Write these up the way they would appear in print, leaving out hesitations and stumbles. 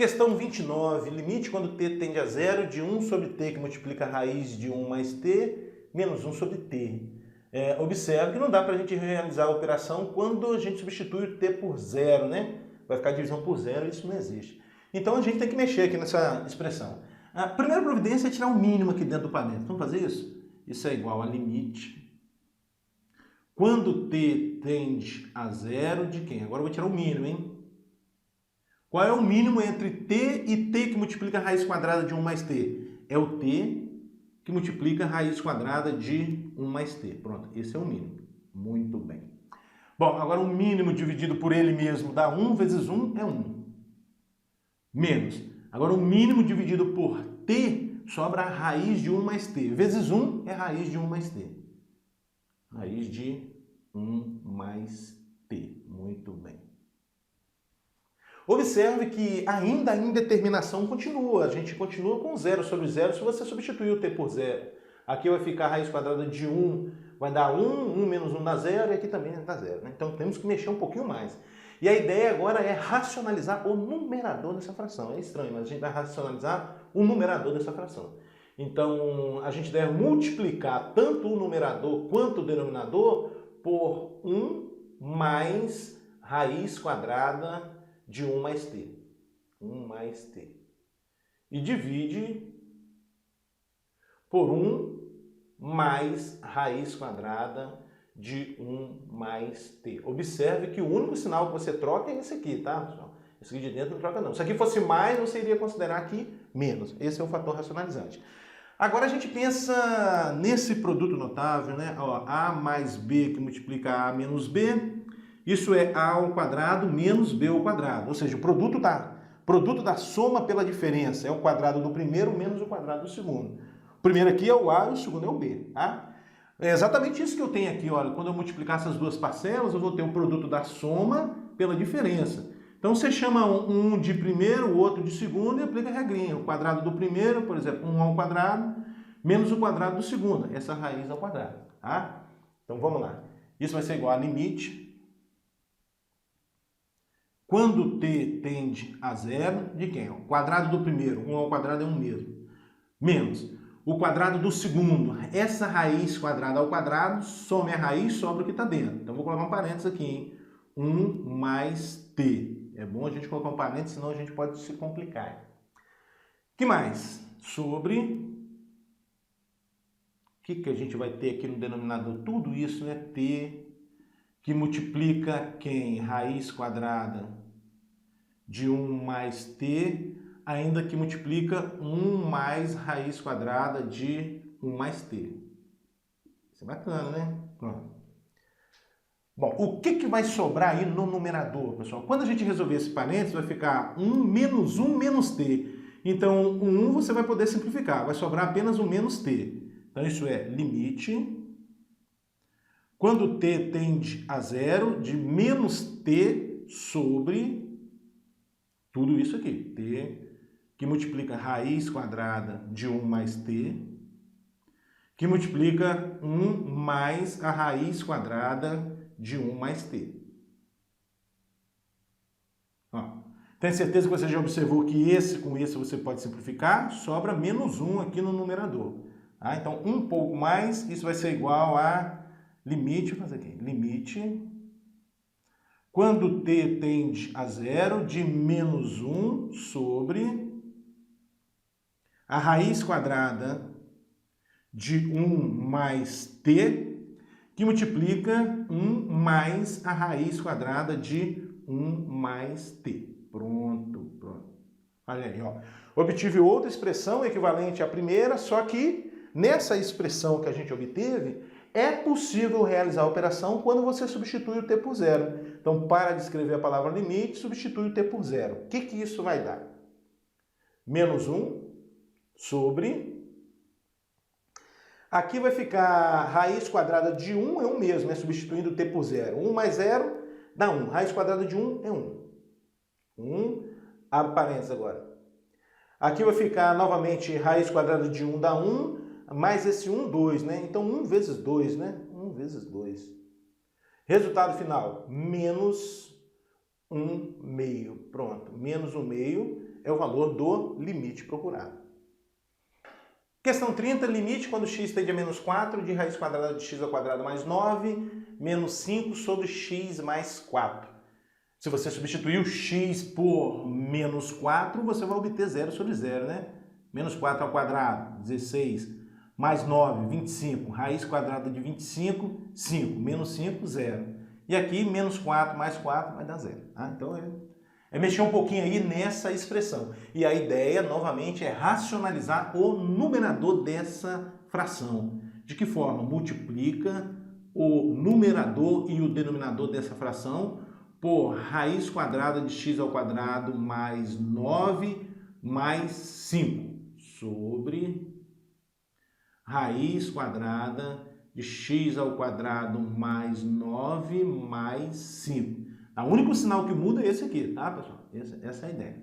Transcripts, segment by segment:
Questão 29. Limite quando t tende a zero de 1 sobre t que multiplica a raiz de 1 mais t menos 1 sobre t. Observe que não dá para a gente realizar a operação quando a gente substitui o t por zero, né? Vai ficar divisão por zero e isso não existe. Então a gente tem que mexer aqui nessa expressão. A primeira providência é tirar o mínimo aqui dentro do parênteses. Vamos fazer isso? Isso é igual a limite quando t tende a zero de quem? Agora eu vou tirar o mínimo, hein? Qual é o mínimo entre t e t que multiplica a raiz quadrada de 1 mais t? É o t que multiplica a raiz quadrada de 1 mais t. Pronto, esse é o mínimo. Muito bem. Bom, agora o mínimo dividido por ele mesmo dá 1 vezes 1 é 1. Menos. Agora o mínimo dividido por t sobra a raiz de 1 mais t. Vezes 1 é raiz de 1 mais t. Raiz de 1 mais t. Muito bem. Observe que ainda a indeterminação continua. A gente continua com 0 sobre 0 se você substituir o t por 0. Aqui vai ficar a raiz quadrada de 1, vai dar 1, 1 menos 1 dá 0, e aqui também dá 0. Né? Então temos que mexer um pouquinho mais. E a ideia agora é racionalizar o numerador dessa fração. É estranho, mas a gente vai racionalizar o numerador dessa fração. Então a gente deve multiplicar tanto o numerador quanto o denominador por 1 mais raiz quadrada de 1 mais t. 1 mais t. E divide por 1 mais raiz quadrada de 1 mais t. Observe que o único sinal que você troca é esse aqui, tá, pessoal? Esse aqui de dentro não troca não. Se aqui fosse mais, você iria considerar aqui menos. Esse é o fator racionalizante. Agora a gente pensa nesse produto notável, né? Ó, a mais b que multiplica a menos b. Isso é a ao quadrado menos b ao quadrado. Ou seja, o produto da soma pela diferença é o quadrado do primeiro menos o quadrado do segundo. O primeiro aqui é o a e o segundo é o b. Tá? É exatamente isso que eu tenho aqui. Olha, quando eu multiplicar essas duas parcelas, eu vou ter o produto da soma pela diferença. Então você chama um de primeiro, o outro de segundo e aplica a regrinha. O quadrado do primeiro, por exemplo, 1 ao quadrado, menos o quadrado do segundo. Essa raiz ao quadrado. Tá? Então vamos lá. Isso vai ser igual a limite quando t tende a zero, de quem? O quadrado do primeiro, 1 ao quadrado é 1 mesmo. Menos o quadrado do segundo. Essa raiz quadrada ao quadrado, some a raiz, sobra o que está dentro. Então vou colocar um parênteses aqui, hein? 1 mais t. É bom a gente colocar um parênteses, senão a gente pode se complicar. O que mais? Sobre... O que a gente vai ter aqui no denominador? Tudo isso, né? T, que multiplica quem? Raiz quadrada de 1 mais t, ainda que multiplica 1 mais raiz quadrada de 1 mais t. Isso é bacana, né? Bom, o que vai sobrar aí no numerador, pessoal? Quando a gente resolver esse parênteses, vai ficar 1 menos t. Então, o 1 você vai poder simplificar, vai sobrar apenas o menos t. Então, isso é limite quando t tende a zero de menos t sobre tudo isso aqui. T que multiplica raiz quadrada de 1 mais t, que multiplica 1 mais a raiz quadrada de 1 mais t. Ó, tenho certeza que você já observou que esse com esse você pode simplificar, sobra menos 1 aqui no numerador. Tá? Então, um pouco mais, isso vai ser igual a limite, vou fazer aqui, limite, quando t tende a zero, de menos 1 sobre a raiz quadrada de 1 mais t, que multiplica 1 mais a raiz quadrada de 1 mais t. Pronto, pronto. Olha aí, ó. Obtive outra expressão equivalente à primeira, só que nessa expressão que a gente obteve, é possível realizar a operação quando você substitui o t por zero. Então, para descrever a palavra limite, substitui o t por zero. O que isso vai dar? Menos 1 sobre... Aqui vai ficar raiz quadrada de 1 é 1 mesmo, né? Substituindo o t por zero. 1 mais 0 dá 1. Raiz quadrada de 1 é 1. 1, abre parênteses agora. Aqui vai ficar novamente raiz quadrada de 1 dá 1, mais esse 1, 2, né? Então 1 vezes 2, né? 1 vezes 2. Resultado final, menos 1 meio. Pronto, menos 1 meio é o valor do limite procurado. Questão 30, limite quando x tende a menos 4 de raiz quadrada de x ao quadrado mais 9, menos 5 sobre x mais 4. Se você substituir o x por menos 4, você vai obter 0 sobre 0, né? Menos 4 ao quadrado, 16, mais 9, 25, raiz quadrada de 25, 5, menos 5, 0. E aqui, menos 4 mais 4 vai dar 0. Tá? Então, é mexer um pouquinho aí nessa expressão. E a ideia, novamente, é racionalizar o numerador dessa fração. De que forma? Multiplica o numerador e o denominador dessa fração por raiz quadrada de x ao quadrado mais 9 mais 5 sobre raiz quadrada de x ao quadrado mais 9 mais 5. O único sinal que muda é esse aqui, tá, pessoal? Essa é a ideia.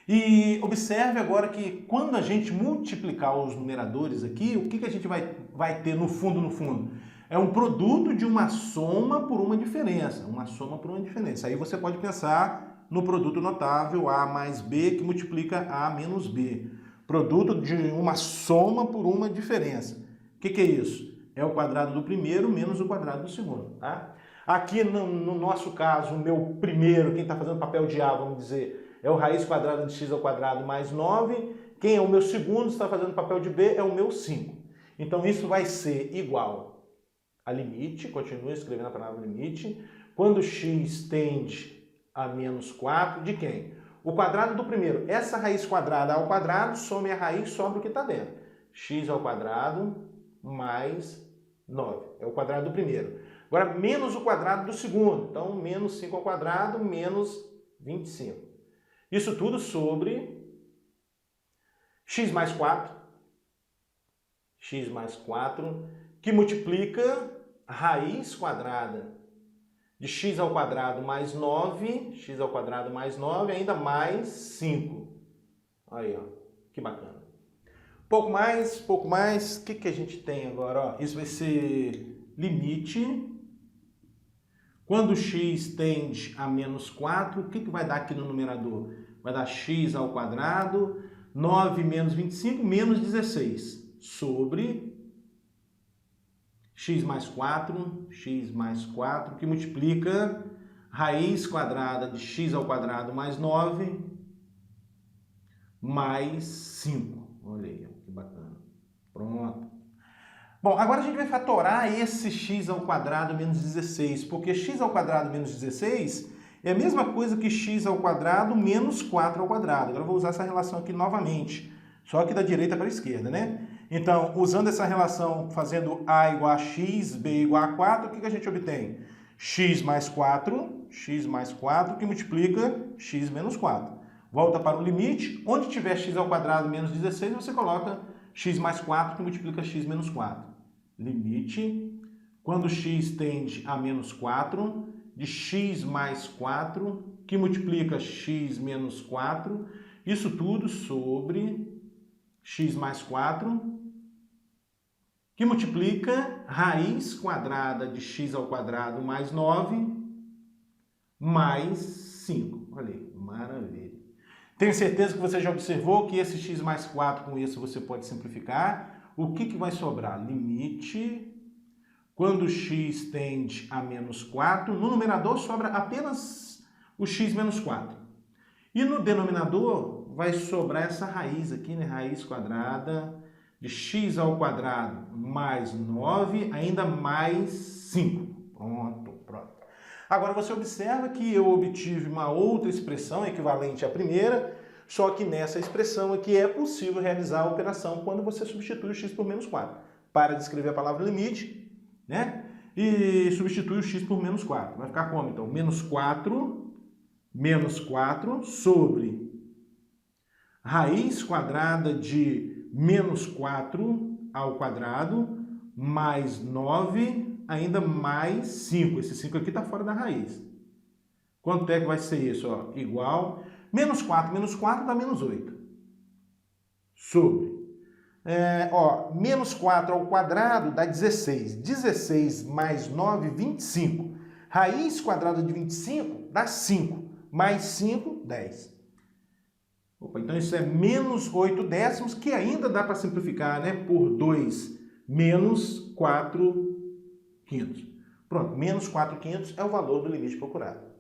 E observe agora que quando a gente multiplicar os numeradores aqui, o que a gente vai ter no fundo? É um produto de uma soma por uma diferença. Uma soma por uma diferença. Aí você pode pensar no produto notável A mais B que multiplica A menos B. Produto de uma soma por uma diferença. O que é isso? É o quadrado do primeiro menos o quadrado do segundo, tá? Aqui, no nosso caso, o meu primeiro, quem está fazendo papel de A, vamos dizer, é o raiz quadrada de x ao quadrado mais 9. Quem é o meu segundo, está fazendo papel de B, é o meu 5. Então, isso vai ser igual a limite, continua escrevendo a palavra limite, quando x tende a menos 4, de quem? O quadrado do primeiro. Essa raiz quadrada ao quadrado, some a raiz, sobra o que está dentro. X ao quadrado mais 9. É o quadrado do primeiro. Agora, menos o quadrado do segundo. Então, menos 5 ao quadrado, menos 25. Isso tudo sobre x mais 4. X mais 4, que multiplica a raiz quadrada de x ao quadrado mais 9. X ao quadrado mais 9, ainda mais 5. Aí, ó. Que bacana. Pouco mais. O que a gente tem agora? Ó, isso vai ser limite. Quando x tende a menos 4, o que vai dar aqui no numerador? Vai dar x ao quadrado, 9 menos 25, menos 16, sobre x mais 4, que multiplica raiz quadrada de x ao quadrado mais 9, mais 5. Olha aí, que bacana. Pronto. Bom, agora a gente vai fatorar esse x ao quadrado menos 16, porque x ao quadrado menos 16 é a mesma coisa que x ao quadrado menos 4 ao quadrado. Agora eu vou usar essa relação aqui novamente, só que da direita para a esquerda, né? Então, usando essa relação, fazendo a igual a x, b igual a 4, o que a gente obtém? X mais 4, que multiplica x menos 4. Volta para o limite, onde tiver x ao quadrado menos 16, você coloca x mais 4, que multiplica x menos 4. Limite, quando x tende a menos 4, de x mais 4, que multiplica x menos 4, isso tudo sobre x mais 4, que multiplica raiz quadrada de x ao quadrado mais 9, mais 5. Olha aí, maravilha. Tenho certeza que você já observou que esse x mais 4 com isso você pode simplificar. O que vai sobrar? Limite, quando x tende a menos 4, no numerador sobra apenas o x menos 4. E no denominador vai sobrar essa raiz aqui, né? Raiz quadrada de x ao quadrado mais 9, ainda mais 5. Pronto. Agora você observa que eu obtive uma outra expressão equivalente à primeira, só que nessa expressão aqui é possível realizar a operação quando você substitui o x por menos 4. Para de escrever a palavra limite, né? E substitui o x por menos 4. Vai ficar como, então? Menos 4 sobre raiz quadrada de menos 4 ao quadrado mais 9, ainda mais 5. Esse 5 aqui está fora da raiz. Quanto é que vai ser isso? Ó, igual... Menos 4 dá menos 8. Sobre. Menos 4 ao quadrado dá 16. 16 mais 9, 25. Raiz quadrada de 25 dá 5. Mais 5, 10. Opa, então isso é menos 8 décimos, que ainda dá para simplificar, né? Por 2 menos 4 quintos. Pronto, menos 4 quintos é o valor do limite procurado.